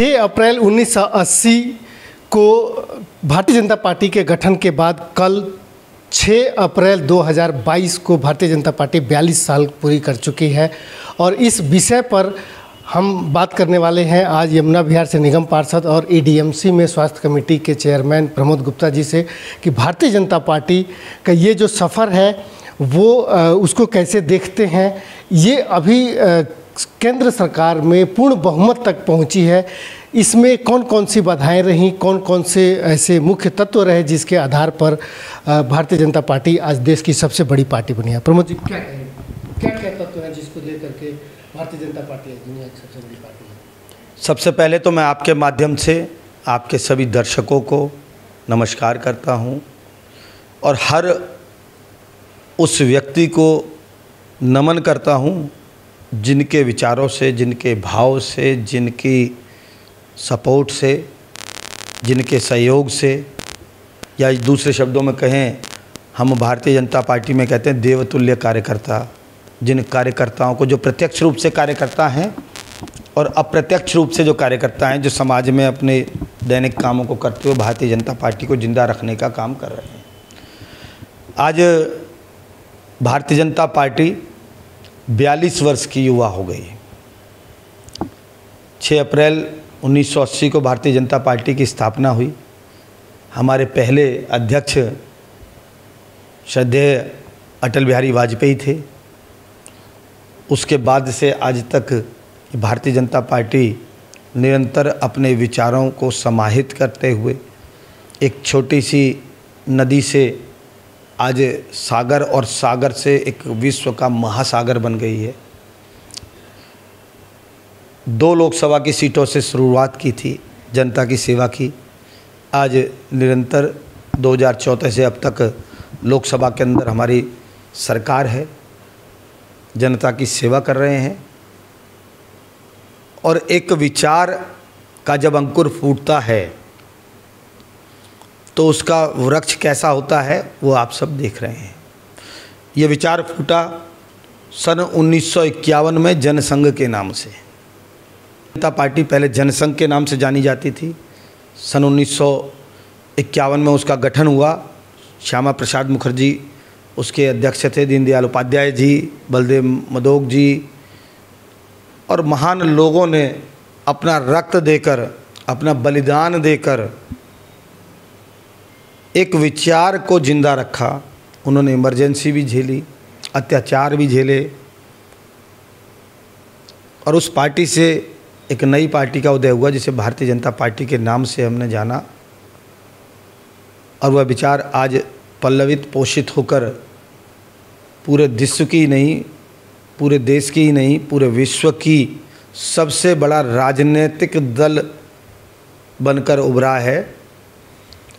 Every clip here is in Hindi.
6 अप्रैल 1980 को भारतीय जनता पार्टी के गठन के बाद कल 6 अप्रैल 2022 को भारतीय जनता पार्टी 42 साल पूरी कर चुकी है और इस विषय पर हम बात करने वाले हैं आज यमुना विहार से निगम पार्षद और एडीएमसी में स्वास्थ्य कमेटी के चेयरमैन प्रमोद गुप्ता जी से कि भारतीय जनता पार्टी का ये जो सफ़र है वो उसको कैसे देखते हैं। ये अभी केंद्र सरकार में पूर्ण बहुमत तक पहुंची है, इसमें कौन कौन सी बाधाएं रहीं, कौन कौन से ऐसे मुख्य तत्व रहे जिसके आधार पर भारतीय जनता पार्टी आज देश की सबसे बड़ी पार्टी बनी है। प्रमोद जी क्या कहेंगे, क्या क्या तत्व हैं जिसको लेकर के भारतीय जनता पार्टी दुनिया की सबसे बड़ी पार्टी है? सबसे पहले तो मैं आपके माध्यम से आपके सभी दर्शकों को नमस्कार करता हूं और हर उस व्यक्ति को नमन करता हूं जिनके विचारों से, जिनके भाव से, जिनकी सपोर्ट से, जिनके सहयोग से, या दूसरे शब्दों में कहें हम भारतीय जनता पार्टी में कहते हैं देवतुल्य कार्यकर्ता, जिन कार्यकर्ताओं को जो प्रत्यक्ष रूप से कार्यकर्ता हैं और अप्रत्यक्ष रूप से जो कार्यकर्ता हैं जो समाज में अपने दैनिक कामों को करते हुए भारतीय जनता पार्टी को जिंदा रखने का काम कर रहे हैं। आज भारतीय जनता पार्टी 42 वर्ष की युवा हो गई। 6 अप्रैल 1980 को भारतीय जनता पार्टी की स्थापना हुई। हमारे पहले अध्यक्ष श्रद्धेय अटल बिहारी वाजपेयी थे। उसके बाद से आज तक भारतीय जनता पार्टी निरंतर अपने विचारों को समाहित करते हुए एक छोटी सी नदी से आज सागर और सागर से एक विश्व का महासागर बन गई है। 2 लोकसभा की सीटों से शुरुआत की थी, जनता की सेवा की। आज निरंतर 2014 से अब तक लोकसभा के अंदर हमारी सरकार है, जनता की सेवा कर रहे हैं। और एक विचार का जब अंकुर फूटता है तो उसका वृक्ष कैसा होता है वो आप सब देख रहे हैं। ये विचार फूटा सन 1951 में जनसंघ के नाम से। जनता पार्टी पहले जनसंघ के नाम से जानी जाती थी। सन 1951 में उसका गठन हुआ। श्यामा प्रसाद मुखर्जी उसके अध्यक्ष थे, दीनदयाल उपाध्याय जी, बलदेव मधोक जी, और महान लोगों ने अपना रक्त देकर, अपना बलिदान देकर एक विचार को जिंदा रखा। उन्होंने इमरजेंसी भी झेली, अत्याचार भी झेले, और उस पार्टी से एक नई पार्टी का उदय हुआ जिसे भारतीय जनता पार्टी के नाम से हमने जाना। और वह विचार आज पल्लवित पोषित होकर पूरे विश्व की नहीं, पूरे देश की ही नहीं, पूरे विश्व की सबसे बड़ा राजनीतिक दल बनकर उभरा है।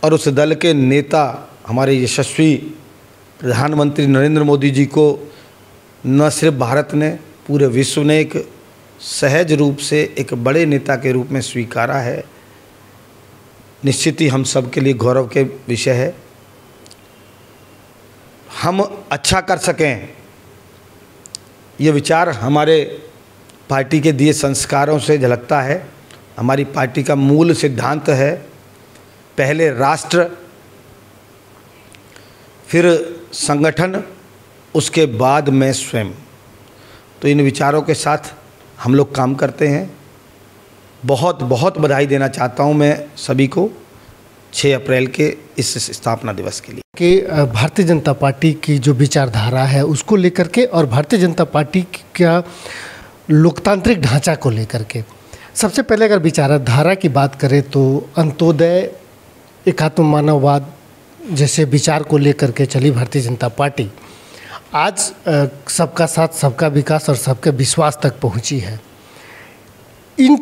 और उस दल के नेता हमारे यशस्वी प्रधानमंत्री नरेंद्र मोदी जी को न सिर्फ भारत ने, पूरे विश्व ने एक सहज रूप से एक बड़े नेता के रूप में स्वीकारा है। निश्चित ही हम सब के लिए गौरव के विषय है। हम अच्छा कर सकें, ये विचार हमारे पार्टी के दिए संस्कारों से झलकता है। हमारी पार्टी का मूल सिद्धांत है पहले राष्ट्र, फिर संगठन, उसके बाद मैं स्वयं। तो इन विचारों के साथ हम लोग काम करते हैं। बहुत बहुत बधाई देना चाहता हूं मैं सभी को 6 अप्रैल के इस स्थापना दिवस के लिए कि भारतीय जनता पार्टी की जो विचारधारा है उसको लेकर के और भारतीय जनता पार्टी का लोकतांत्रिक ढांचा को लेकर के। सबसे पहले अगर विचारधारा की बात करें तो अंत्योदय, एकात्म मानववाद जैसे विचार को लेकर के चली भारतीय जनता पार्टी आज सबका साथ, सबका विकास और सबके विश्वास तक पहुंची है। इन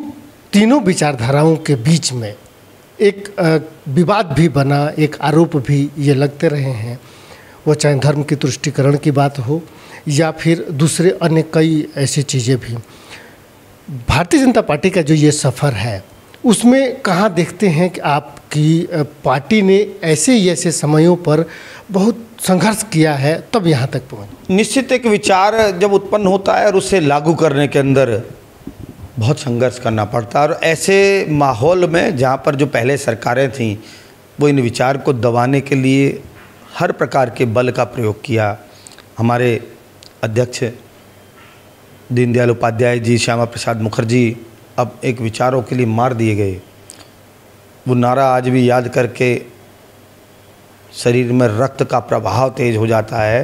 तीनों विचारधाराओं के बीच में एक विवाद भी बना, एक आरोप भी ये लगते रहे हैं, वो चाहे धर्म की तुष्टीकरण की बात हो या फिर दूसरे अन्य कई ऐसी चीज़ें भी। भारतीय जनता पार्टी का जो ये सफ़र है उसमें कहाँ देखते हैं कि आपकी पार्टी ने ऐसे समयों पर बहुत संघर्ष किया है तब यहाँ तक पहुँच? निश्चित एक विचार जब उत्पन्न होता है और उसे लागू करने के अंदर बहुत संघर्ष करना पड़ता। और ऐसे माहौल में जहाँ पर जो पहले सरकारें थीं वो इन विचार को दबाने के लिए हर प्रकार के बल का प्रयोग किया। हमारे अध्यक्ष दीनदयाल उपाध्याय जी, श्यामा प्रसाद मुखर्जी अब एक विचारों के लिए मार दिए गए। वो नारा आज भी याद करके शरीर में रक्त का प्रवाह तेज हो जाता है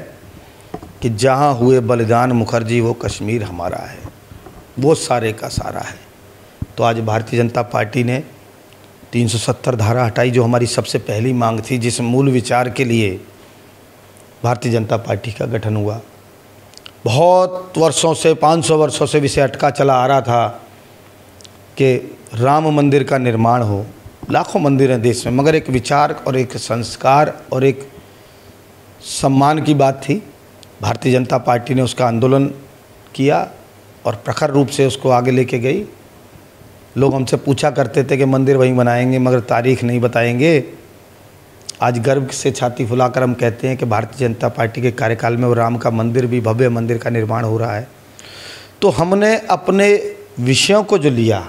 कि जहाँ हुए बलिदान मुखर्जी वो कश्मीर हमारा है, वो सारे का सारा है। तो आज भारतीय जनता पार्टी ने 370 धारा हटाई, जो हमारी सबसे पहली मांग थी, जिस मूल विचार के लिए भारतीय जनता पार्टी का गठन हुआ। बहुत वर्षों से, 500 वर्षों से विषय अटका चला आ रहा था कि राम मंदिर का निर्माण हो। लाखों मंदिर हैं देश में, मगर एक विचार और एक संस्कार और एक सम्मान की बात थी। भारतीय जनता पार्टी ने उसका आंदोलन किया और प्रखर रूप से उसको आगे लेके गई। लोग हमसे पूछा करते थे कि मंदिर वहीं बनाएंगे मगर तारीख नहीं बताएंगे। आज गर्व से छाती फुलाकर हम कहते हैं कि भारतीय जनता पार्टी के कार्यकाल में वो राम का मंदिर भी, भव्य मंदिर का निर्माण हो रहा है। तो हमने अपने विषयों को जो लिया,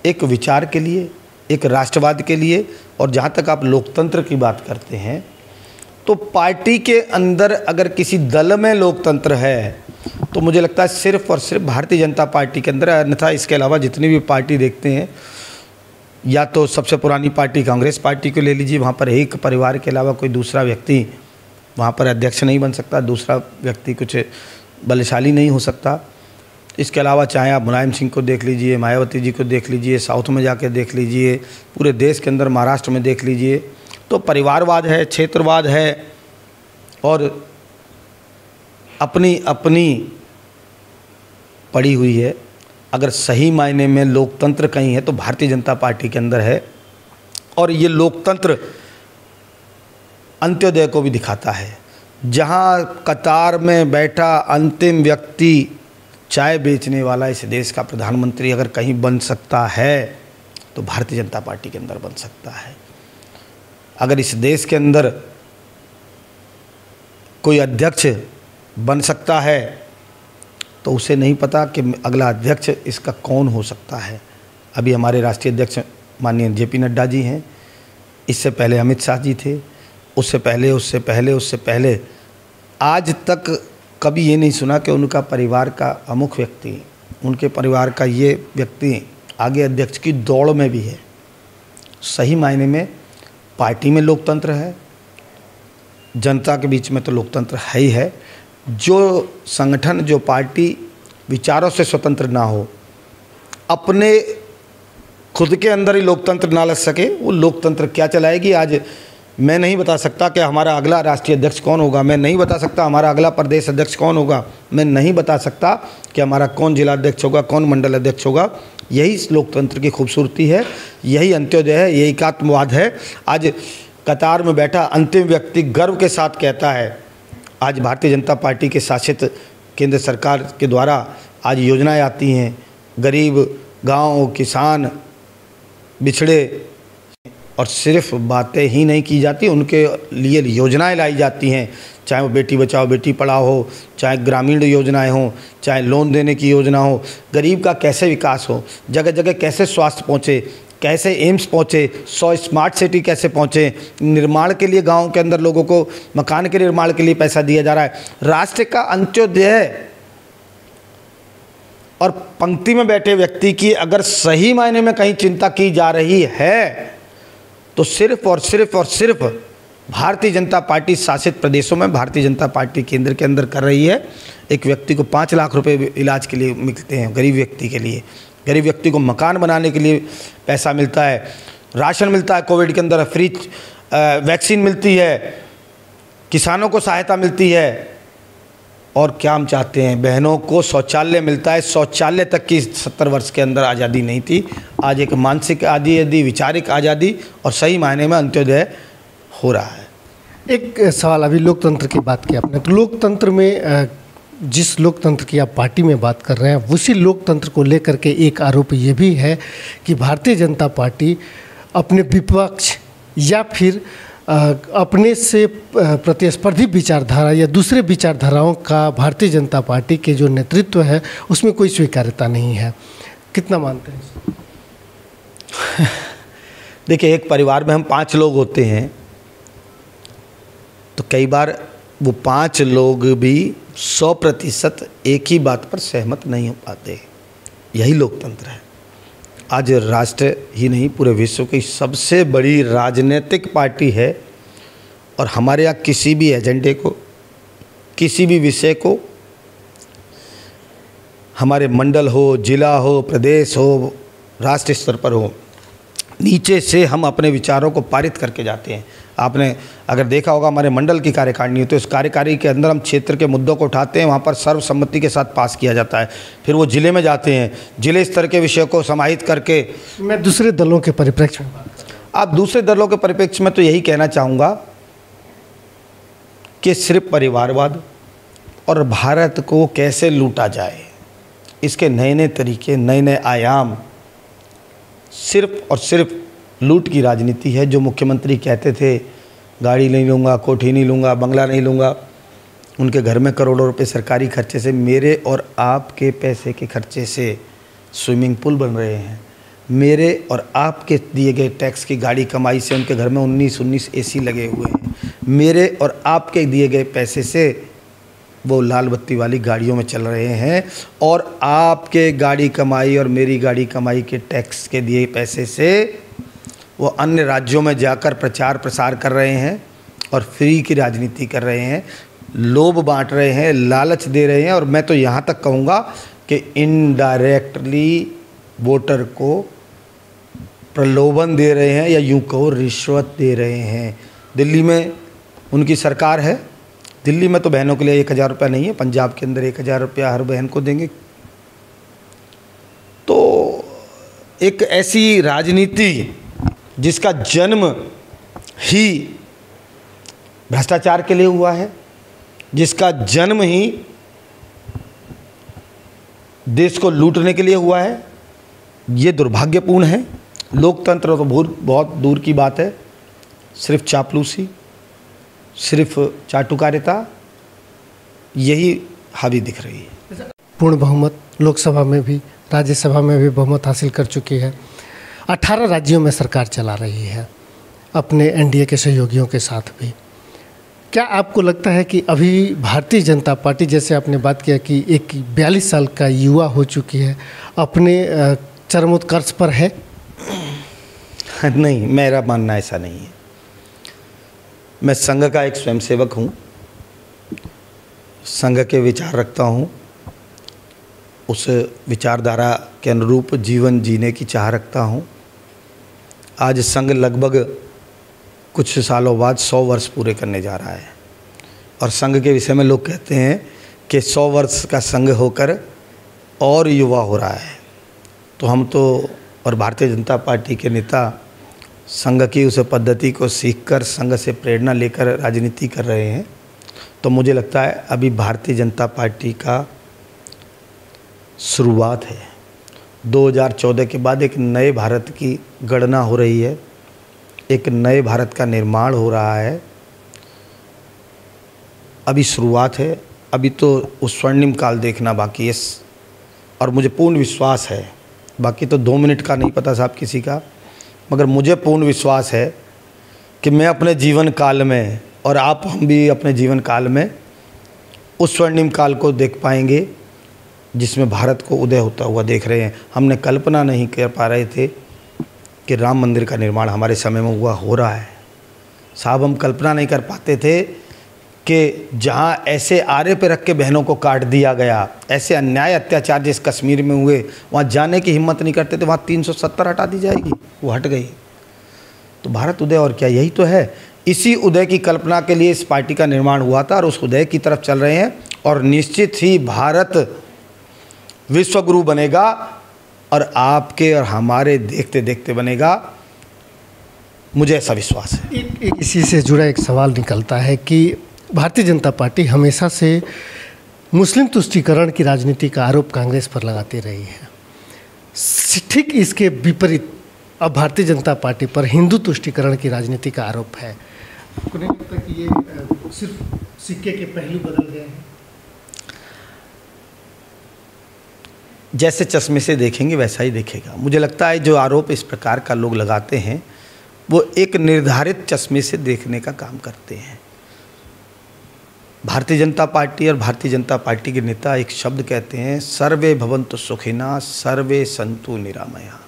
एक विचार के लिए, एक राष्ट्रवाद के लिए, और जहाँ तक आप लोकतंत्र की बात करते हैं तो पार्टी के अंदर अगर किसी दल में लोकतंत्र है तो मुझे लगता है सिर्फ और सिर्फ भारतीय जनता पार्टी के अंदर। अन्यथा इसके अलावा जितनी भी पार्टी देखते हैं, या तो सबसे पुरानी पार्टी कांग्रेस पार्टी को ले लीजिए, वहाँ पर एक परिवार के अलावा कोई दूसरा व्यक्ति वहाँ पर अध्यक्ष नहीं बन सकता, दूसरा व्यक्ति कुछ बलशाली नहीं हो सकता। इसके अलावा चाहे आप मुलायम सिंह को देख लीजिए, मायावती जी को देख लीजिए, साउथ में जाके देख लीजिए, पूरे देश के अंदर महाराष्ट्र में देख लीजिए, तो परिवारवाद है, क्षेत्रवाद है और अपनी अपनी पड़ी हुई है। अगर सही मायने में लोकतंत्र कहीं है तो भारतीय जनता पार्टी के अंदर है। और ये लोकतंत्र अंत्योदय को भी दिखाता है। जहाँ कतार में बैठा अंतिम व्यक्ति चाय बेचने वाला इस देश का प्रधानमंत्री अगर कहीं बन सकता है तो भारतीय जनता पार्टी के अंदर बन सकता है। अगर इस देश के अंदर कोई अध्यक्ष बन सकता है तो उसे नहीं पता कि अगला अध्यक्ष इसका कौन हो सकता है। अभी हमारे राष्ट्रीय अध्यक्ष माननीय जेपी नड्डा जी हैं, इससे पहले अमित शाह जी थे, उससे पहले आज तक कभी ये नहीं सुना कि उनका परिवार का अमुख व्यक्ति, उनके परिवार का ये व्यक्ति आगे अध्यक्ष की दौड़ में भी है। सही मायने में पार्टी में लोकतंत्र है, जनता के बीच में तो लोकतंत्र है ही है। जो संगठन, जो पार्टी विचारों से स्वतंत्र ना हो, अपने खुद के अंदर ही लोकतंत्र ना लग सके, वो लोकतंत्र क्या चलाएगी। आज मैं नहीं बता सकता कि हमारा अगला राष्ट्रीय अध्यक्ष कौन होगा, मैं नहीं बता सकता हमारा अगला प्रदेश अध्यक्ष कौन होगा, मैं नहीं बता सकता कि हमारा कौन जिला अध्यक्ष होगा, कौन मंडल अध्यक्ष होगा। यही इस लोकतंत्र की खूबसूरती है, यही अंत्योदय है, यही एकात्मवाद है। आज कतार में बैठा अंतिम व्यक्ति गर्व के साथ कहता है, आज भारतीय जनता पार्टी के शासित केंद्र सरकार के द्वारा आज योजनाएं आती हैं, गरीब, गांव, किसान, बिछड़े, और सिर्फ बातें ही नहीं की जाती, उनके लिए योजनाएं लाई जाती हैं। चाहे वो बेटी बचाओ बेटी पढ़ाओ हो, चाहे ग्रामीण योजनाएं हो, चाहे लोन देने की योजना हो, गरीब का कैसे विकास हो, जगह जगह कैसे स्वास्थ्य पहुँचे, कैसे एम्स पहुँचे, 100 स्मार्ट सिटी कैसे पहुँचे, निर्माण के लिए गाँव के अंदर लोगों को मकान के निर्माण के लिए पैसा दिया जा रहा है। राष्ट्र का अंत्योदय और पंक्ति में बैठे व्यक्ति की अगर सही मायने में कहीं चिंता की जा रही है तो सिर्फ और सिर्फ भारतीय जनता पार्टी शासित प्रदेशों में भारतीय जनता पार्टी केंद्र के अंदर कर रही है। एक व्यक्ति को 5 लाख रुपए इलाज के लिए मिलते हैं, गरीब व्यक्ति के लिए, गरीब व्यक्ति को मकान बनाने के लिए पैसा मिलता है, राशन मिलता है, कोविड के अंदर फ्री वैक्सीन मिलती है, किसानों को सहायता मिलती है। और क्या हम चाहते हैं, बहनों को शौचालय मिलता है। शौचालय तक की 70 वर्ष के अंदर आज़ादी नहीं थी। आज एक मानसिक आज़ादी, विचारिक आज़ादी और सही मायने में अंत्योदय हो रहा है। एक सवाल, अभी लोकतंत्र की बात की आपने, तो लोकतंत्र में जिस लोकतंत्र की आप पार्टी में बात कर रहे हैं, उसी लोकतंत्र को लेकर के एक आरोप ये भी है कि भारतीय जनता पार्टी अपने विपक्ष या फिर अपने से प्रतिस्पर्धी विचारधारा या दूसरे विचारधाराओं का भारतीय जनता पार्टी के जो नेतृत्व है उसमें कोई स्वीकार्यता नहीं है। कितना मानते हैं? देखिए, एक परिवार में हम 5 लोग होते हैं, तो कई बार वो 5 लोग भी 100% एक ही बात पर सहमत नहीं हो पाते। यही लोकतंत्र है। आज राष्ट्र ही नहीं, पूरे विश्व की सबसे बड़ी राजनीतिक पार्टी है, और हमारे यहाँ किसी भी एजेंडे को, किसी भी विषय को, हमारे मंडल हो, जिला हो, प्रदेश हो, राष्ट्रीय स्तर पर हो, नीचे से हम अपने विचारों को पारित करके जाते हैं। आपने अगर देखा होगा, हमारे मंडल की कार्यकारिणी होती है, उस कार्यकारिणी के अंदर हम क्षेत्र के मुद्दों को उठाते हैं, वहाँ पर सर्वसम्मति के साथ पास किया जाता है। फिर वो जिले में जाते हैं, जिले स्तर के विषय को समाहित करके। मैं दूसरे दलों के परिप्रेक्ष्य में बात कर रहा हूँ। आप दूसरे दलों के परिप्रेक्ष्य में तो यही कहना चाहूँगा कि सिर्फ परिवारवाद और भारत को कैसे लूटा जाए, इसके नए नए तरीके, नए नए आयाम, सिर्फ और सिर्फ लूट की राजनीति है। जो मुख्यमंत्री कहते थे गाड़ी नहीं लूँगा, कोठी नहीं लूँगा, बंगला नहीं लूँगा, उनके घर में करोड़ों रुपए सरकारी खर्चे से, मेरे और आपके पैसे के खर्चे से स्विमिंग पूल बन रहे हैं। मेरे और आपके दिए गए टैक्स की गाड़ी कमाई से उनके घर में 19 एसी लगे हुए हैं। मेरे और आपके दिए गए पैसे से वो लाल बत्ती वाली गाड़ियों में चल रहे हैं, और आपके गाड़ी कमाई और मेरी गाड़ी कमाई के टैक्स के दिए पैसे से वो अन्य राज्यों में जाकर प्रचार प्रसार कर रहे हैं और फ्री की राजनीति कर रहे हैं, लोभ बांट रहे हैं, लालच दे रहे हैं। और मैं तो यहाँ तक कहूँगा कि इनडायरेक्टली वोटर को प्रलोभन दे रहे हैं, या यूँ कहो रिश्वत दे रहे हैं। दिल्ली में उनकी सरकार है, दिल्ली में तो बहनों के लिए 1000 रुपया नहीं है, पंजाब के अंदर 1000 रुपया हर बहन को देंगे। तो एक ऐसी राजनीति जिसका जन्म ही भ्रष्टाचार के लिए हुआ है, जिसका जन्म ही देश को लूटने के लिए हुआ है, ये दुर्भाग्यपूर्ण है। लोकतंत्र तो बहुत दूर की बात है, सिर्फ चापलूसी, सिर्फ चाटुकारिता, यही हावी दिख रही है। पूर्ण बहुमत लोकसभा में भी, राज्यसभा में भी बहुमत हासिल कर चुकी है। 18 राज्यों में सरकार चला रही है अपने एनडीए के सहयोगियों के साथ भी। क्या आपको लगता है कि अभी भारतीय जनता पार्टी, जैसे आपने बात किया कि एक 42 साल का युवा हो चुकी है, अपने चरमोत्कर्ष पर है? नहीं, मेरा मानना ऐसा नहीं है। मैं संघ का एक स्वयंसेवक हूँ, संघ के विचार रखता हूँ, उस विचारधारा के अनुरूप जीवन जीने की चाह रखता हूँ। आज संघ लगभग कुछ सालों बाद 100 वर्ष पूरे करने जा रहा है, और संघ के विषय में लोग कहते हैं कि 100 वर्ष का संघ होकर और युवा हो रहा है। तो हम तो और भारतीय जनता पार्टी के नेता संघ की उस पद्धति को सीखकर, संघ से प्रेरणा लेकर राजनीति कर रहे हैं। तो मुझे लगता है अभी भारतीय जनता पार्टी का शुरुआत है। 2014 के बाद एक नए भारत की गणना हो रही है, एक नए भारत का निर्माण हो रहा है। अभी शुरुआत है, अभी तो उस स्वर्णिम काल देखना बाकी है। और मुझे पूर्ण विश्वास है, बाकी तो 2 मिनट का नहीं पता साहब किसी का, मगर मुझे पूर्ण विश्वास है कि मैं अपने जीवन काल में, और आप हम भी अपने जीवन काल में उस स्वर्णिम काल को देख पाएंगे जिसमें भारत को उदय होता हुआ देख रहे हैं। हमने कल्पना नहीं कर पा रहे थे कि राम मंदिर का निर्माण हमारे समय में हुआ, हो रहा है साहब। हम कल्पना नहीं कर पाते थे कि जहाँ ऐसे आरे पे रख के बहनों को काट दिया गया, ऐसे अन्याय अत्याचार जिस कश्मीर में हुए, वहाँ जाने की हिम्मत नहीं करते थे, वहाँ 370 हटा दी जाएगी, वो हट गई। तो भारत उदय और क्या, यही तो है। इसी उदय की कल्पना के लिए इस पार्टी का निर्माण हुआ था, और उस उदय की तरफ चल रहे हैं। और निश्चित ही भारत विश्वगुरु बनेगा, और आपके और हमारे देखते देखते बनेगा, मुझे ऐसा विश्वास है। एक इसी से जुड़ा एक सवाल निकलता है कि भारतीय जनता पार्टी हमेशा से मुस्लिम तुष्टीकरण की राजनीति का आरोप कांग्रेस पर लगाती रही है। ठीक इसके विपरीत अब भारतीय जनता पार्टी पर हिंदू तुष्टीकरण की राजनीति का आरोप है। आपको नहीं लगता कि ये सिर्फ सिक्के के पहलू बदल गए हैं? जैसे चश्मे से देखेंगे वैसा ही दिखेगा। मुझे लगता है जो आरोप इस प्रकार का लोग लगाते हैं वो एक निर्धारित चश्मे से देखने का काम करते हैं। भारतीय जनता पार्टी और भारतीय जनता पार्टी के नेता एक शब्द कहते हैं, सर्वे भवन्तु सुखिनः सर्वे सन्तु निरामया,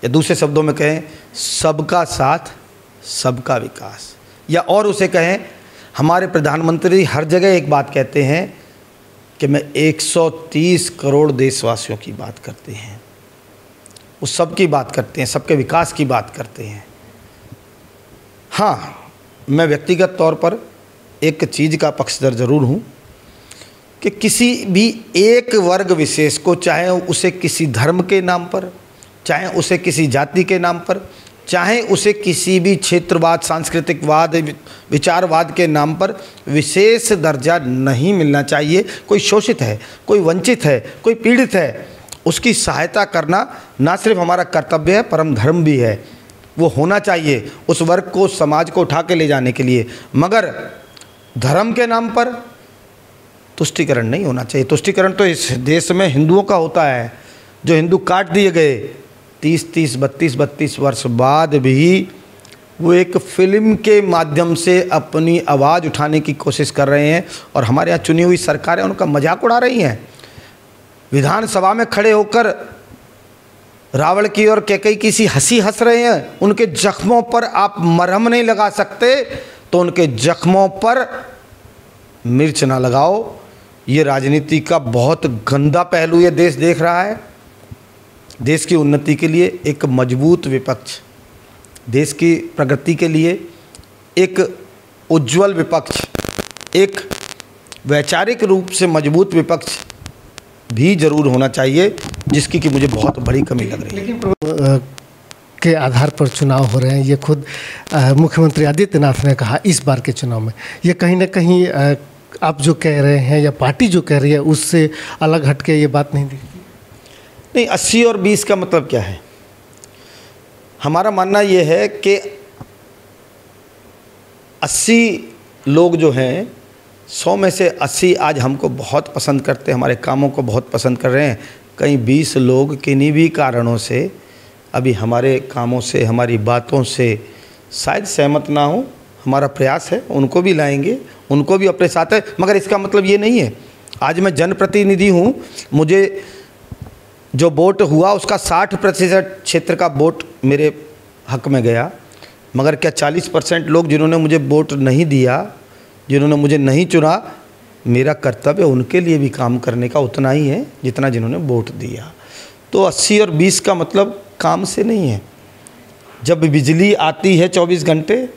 या दूसरे शब्दों में कहें सबका साथ सबका विकास, या और उसे कहें हमारे प्रधानमंत्री हर जगह एक बात कहते हैं कि मैं 130 करोड़ देशवासियों की बात करते हैं, वो सबकी बात करते हैं, सबके विकास की बात करते हैं। हाँ, मैं व्यक्तिगत तौर पर एक चीज़ का पक्षधर ज़रूर हूँ कि किसी भी एक वर्ग विशेष को, चाहे उसे किसी धर्म के नाम पर, चाहे उसे किसी जाति के नाम पर, चाहे उसे किसी भी क्षेत्रवाद, सांस्कृतिकवाद, विचारवाद के नाम पर विशेष दर्जा नहीं मिलना चाहिए। कोई शोषित है, कोई वंचित है, कोई पीड़ित है, उसकी सहायता करना ना सिर्फ हमारा कर्तव्य है, परम धर्म भी है। वो होना चाहिए उस वर्ग को, समाज को उठा के ले जाने के लिए, मगर धर्म के नाम पर तुष्टीकरण नहीं होना चाहिए। तुष्टीकरण तो इस देश में हिंदुओं का होता है। जो हिंदू काट दिए गए 30-32 वर्ष बाद भी वो एक फिल्म के माध्यम से अपनी आवाज़ उठाने की कोशिश कर रहे हैं, और हमारे यहाँ चुनी हुई सरकारें उनका मजाक उड़ा रही हैं। विधानसभा में खड़े होकर रावण की और कैकेयी की सी हंसी हंस रहे हैं। उनके जख्मों पर आप मरहम नहीं लगा सकते तो उनके जख्मों पर मिर्च ना लगाओ। ये राजनीति का बहुत गंदा पहलू ये देश देख रहा है। देश की उन्नति के लिए एक मजबूत विपक्ष, देश की प्रगति के लिए एक उज्जवल विपक्ष, एक वैचारिक रूप से मजबूत विपक्ष भी जरूर होना चाहिए, जिसकी कि मुझे बहुत बड़ी कमी लग रही है। लेकिन के आधार पर चुनाव हो रहे हैं, ये खुद मुख्यमंत्री आदित्यनाथ ने कहा इस बार के चुनाव में। ये कहीं ना कहीं आप जो कह रहे हैं या पार्टी जो कह रही है उससे अलग हटके ये बात नहीं दिखती? नहीं, 80 और 20 का मतलब क्या है? हमारा मानना ये है कि 80 लोग जो हैं, 100 में से 80 आज हमको बहुत पसंद करते हैं, हमारे कामों को बहुत पसंद कर रहे हैं। कहीं 20 लोग किन्हीं भी कारणों से अभी हमारे कामों से, हमारी बातों से शायद सहमत ना हो। हमारा प्रयास है, उनको भी लाएंगे, उनको भी अपने साथ है, मगर इसका मतलब ये नहीं है। आज मैं जनप्रतिनिधि हूँ, मुझे जो वोट हुआ उसका 60% क्षेत्र का वोट मेरे हक में गया, मगर क्या 40% लोग जिन्होंने मुझे वोट नहीं दिया, जिन्होंने मुझे नहीं चुना, मेरा कर्तव्य उनके लिए भी काम करने का उतना ही है जितना जिन्होंने वोट दिया। तो 80 और 20 का मतलब काम से नहीं है। जब बिजली आती है 24 घंटे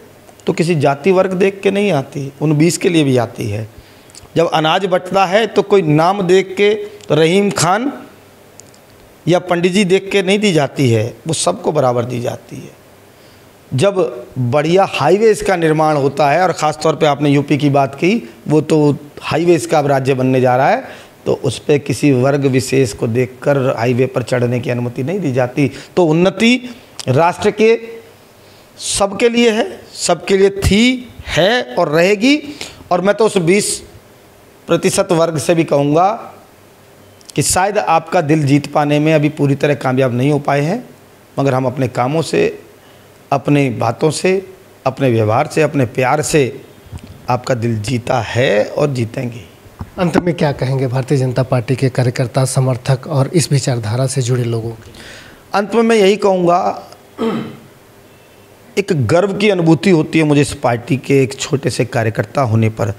तो किसी जाति वर्ग देख के नहीं आती, उन 20 के लिए भी आती है। जब अनाज बंटता है तो कोई नाम देख के, तो रहीम खान या पंडित जी देख के नहीं दी जाती है, वो सबको बराबर दी जाती है। जब बढ़िया हाईवेज़ का निर्माण होता है, और ख़ास तौर पे आपने यूपी की बात की, वो तो हाईवेज़ का अब राज्य बनने जा रहा है, तो उस पर किसी वर्ग विशेष को देखकर हाईवे पर चढ़ने की अनुमति नहीं दी जाती। तो उन्नति राष्ट्र के सबके लिए है, सबके लिए थी, है और रहेगी। और मैं तो उस 20% वर्ग से भी कहूँगा कि शायद आपका दिल जीत पाने में अभी पूरी तरह कामयाब नहीं हो पाए हैं, मगर हम अपने कामों से, अपने बातों से, अपने व्यवहार से, अपने प्यार से आपका दिल जीता है और जीतेंगे। अंत में क्या कहेंगे भारतीय जनता पार्टी के कार्यकर्ता, समर्थक और इस विचारधारा से जुड़े लोगों के? अंत में मैं यही कहूँगा, एक गर्व की अनुभूति होती है मुझे इस पार्टी के एक छोटे से कार्यकर्ता होने पर,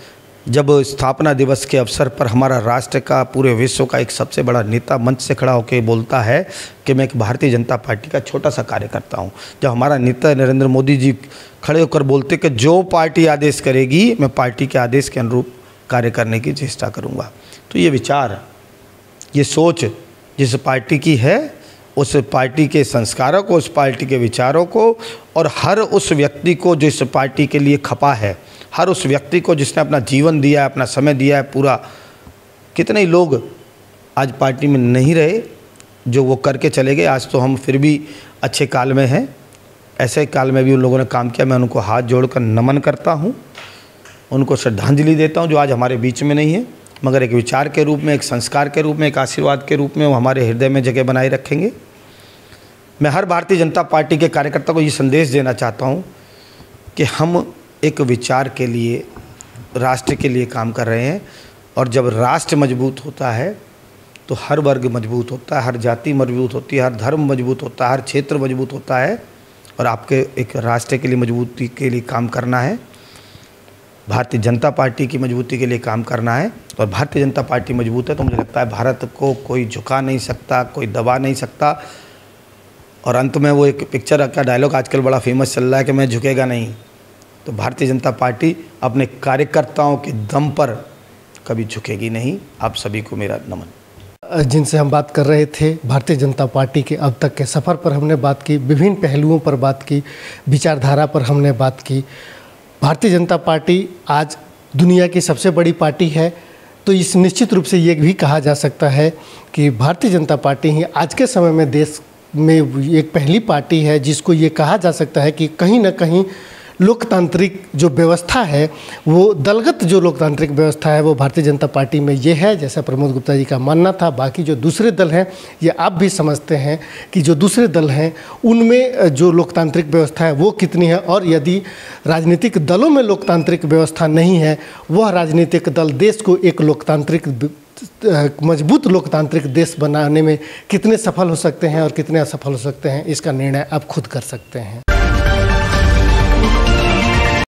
जब स्थापना दिवस के अवसर पर हमारा राष्ट्र का, पूरे विश्व का एक सबसे बड़ा नेता मंच से खड़ा होकर बोलता है कि मैं एक भारतीय जनता पार्टी का छोटा सा कार्यकर्ता हूं। जब हमारा नेता नरेंद्र मोदी जी खड़े होकर बोलते कि जो पार्टी आदेश करेगी मैं पार्टी के आदेश के अनुरूप कार्य करने की चेष्टा करूंगा, तो ये विचार, ये सोच जिस पार्टी की है, उस पार्टी के संस्कारों को, उस पार्टी के विचारों को, और हर उस व्यक्ति को जो इस पार्टी के लिए खपा है, हर उस व्यक्ति को जिसने अपना जीवन दिया है, अपना समय दिया है पूरा। कितने ही लोग आज पार्टी में नहीं रहे जो वो करके चले गए, आज तो हम फिर भी अच्छे काल में हैं, ऐसे काल में भी उन लोगों ने काम किया। मैं उनको हाथ जोड़कर नमन करता हूँ, उनको श्रद्धांजलि देता हूँ जो आज हमारे बीच में नहीं है। मगर एक विचार के रूप में, एक संस्कार के रूप में, एक आशीर्वाद के रूप में वो हमारे हृदय में जगह बनाए रखेंगे। मैं हर भारतीय जनता पार्टी के कार्यकर्ता को ये संदेश देना चाहता हूँ कि हम एक विचार के लिए, राष्ट्र के लिए काम कर रहे हैं, और जब राष्ट्र मजबूत होता है तो हर वर्ग मजबूत होता है, हर जाति मजबूत होती है, हर धर्म मजबूत होता है, हर क्षेत्र मजबूत होता है। और आपके एक राष्ट्र के लिए मजबूती के लिए काम करना है, भारतीय जनता पार्टी की मजबूती के लिए काम करना है। और भारतीय जनता पार्टी मजबूत है तो मुझे लगता है भारत को कोई झुका नहीं सकता, कोई दबा नहीं सकता। और अंत में वो एक पिक्चर का डायलॉग आजकल बड़ा फेमस चल रहा है कि मैं झुकेगा नहीं। तो भारतीय जनता पार्टी अपने कार्यकर्ताओं के दम पर कभी झुकेगी नहीं। आप सभी को मेरा नमन। जिनसे हम बात कर रहे थे, भारतीय जनता पार्टी के अब तक के सफ़र पर हमने बात की, विभिन्न पहलुओं पर बात की, विचारधारा पर हमने बात की। भारतीय जनता पार्टी आज दुनिया की सबसे बड़ी पार्टी है, तो इस निश्चित रूप से ये भी कहा जा सकता है कि भारतीय जनता पार्टी ही आज के समय में देश में एक पहली पार्टी है जिसको ये कहा जा सकता है कि कहीं ना कहीं लोकतांत्रिक जो व्यवस्था है, वो दलगत जो लोकतांत्रिक व्यवस्था है वो भारतीय जनता पार्टी में ये है, जैसा प्रमोद गुप्ता जी का मानना था। बाकी जो दूसरे दल हैं, ये आप भी समझते हैं कि जो दूसरे दल हैं उनमें जो लोकतांत्रिक व्यवस्था है वो कितनी है, और यदि राजनीतिक दलों में लोकतांत्रिक व्यवस्था नहीं है, वह राजनीतिक दल देश को एक लोकतांत्रिक मजबूत लोकतांत्रिक देश बनाने में कितने सफल हो सकते हैं और कितने असफल हो सकते हैं, इसका निर्णय आप खुद कर सकते हैं।